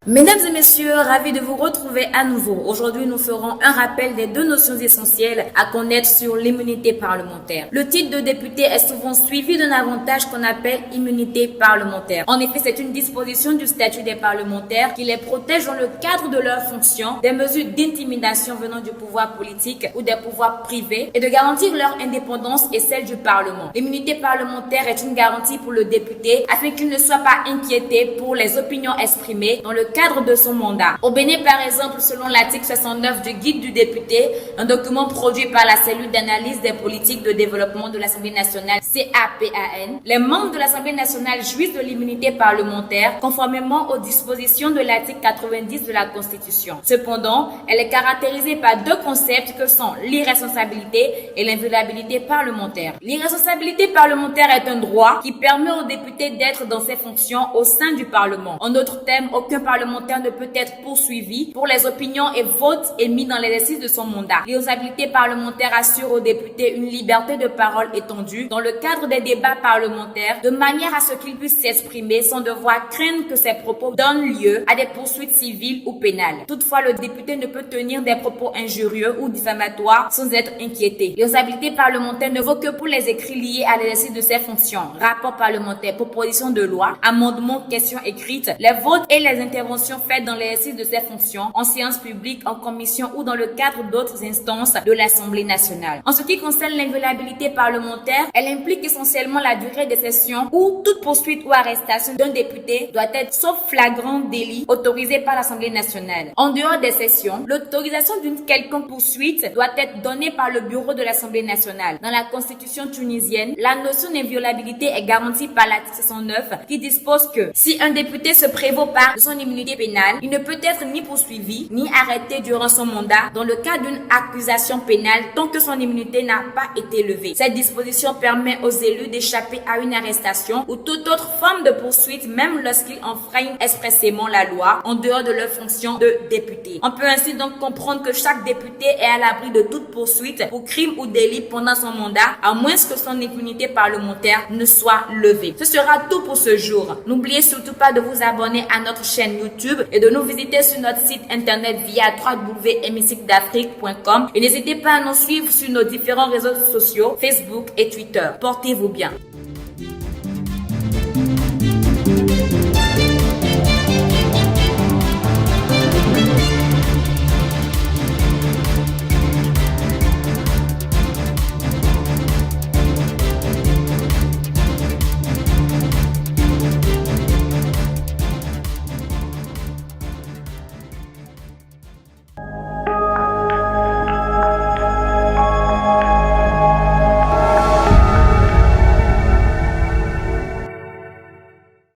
Mesdames et messieurs, ravis de vous retrouver à nouveau. Aujourd'hui, nous ferons un rappel des deux notions essentielles à connaître sur l'immunité parlementaire. Le titre de député est souvent suivi d'un avantage qu'on appelle immunité parlementaire. En effet, c'est une disposition du statut des parlementaires qui les protège dans le cadre de leurs fonctions des mesures d'intimidation venant du pouvoir politique ou des pouvoirs privés et de garantir leur indépendance et celle du Parlement. L'immunité parlementaire est une garantie pour le député afin qu'il ne soit pas inquiété pour les opinions exprimées dans le cadre de son mandat. Au Bénin, par exemple, selon l'article 69 du Guide du député, un document produit par la cellule d'analyse des politiques de développement de l'Assemblée nationale, CAPAN, les membres de l'Assemblée nationale jouissent de l'immunité parlementaire conformément aux dispositions de l'article 90 de la Constitution. Cependant, elle est caractérisée par deux concepts que sont l'irresponsabilité et l'inviolabilité parlementaire. L'irresponsabilité parlementaire est un droit qui permet aux députés d'être dans ses fonctions au sein du Parlement. En d'autres termes, aucun parlementaire ne peut être poursuivi pour les opinions et votes émis dans l'exercice de son mandat. L'irresponsabilité parlementaire assure aux députés une liberté de parole étendue dans le cadre des débats parlementaires, de manière à ce qu'ils puissent s'exprimer sans devoir craindre que ces propos donnent lieu à des poursuites civiles ou pénales. Toutefois, le député ne peut tenir des propos injurieux ou diffamatoires sans être inquiété. L'irresponsabilité parlementaire ne vaut que pour les écrits liés à l'exercice de ses fonctions, rapports parlementaires, propositions de loi, amendements, questions écrites, les votes et les interventions faites dans l'exercice de ses fonctions, en séance publique, en commission ou dans le cadre d'autres instances de l'Assemblée nationale. En ce qui concerne l'inviolabilité parlementaire, elle implique essentiellement la durée des sessions où toute poursuite ou arrestation d'un député doit être, sauf flagrant délit, autorisée par l'Assemblée nationale. En dehors des sessions, l'autorisation d'une quelconque poursuite doit être donnée par le bureau de l'Assemblée nationale. Dans la Constitution tunisienne, la notion d'inviolabilité est garantie par l'article 69 qui dispose que si un député se prévaut par son immunité pénale, il ne peut être ni poursuivi ni arrêté durant son mandat dans le cas d'une accusation pénale tant que son immunité n'a pas été levée. Cette disposition permet aux élus d'échapper à une arrestation ou toute autre forme de poursuite même lorsqu'ils enfreignent expressément la loi en dehors de leur fonction de député. On peut ainsi donc comprendre que chaque député est à l'abri de toute poursuite pour crime ou délit pendant son mandat à moins que son immunité parlementaire ne soit levée. Ce sera tout pour ce jour. N'oubliez surtout pas de vous abonner à notre chaîne YouTube et de nous visiter sur notre site internet via www.hémicycledafrique.com et n'hésitez pas à nous suivre sur nos différents réseaux sociaux, Facebook et Twitter. Portez-vous bien.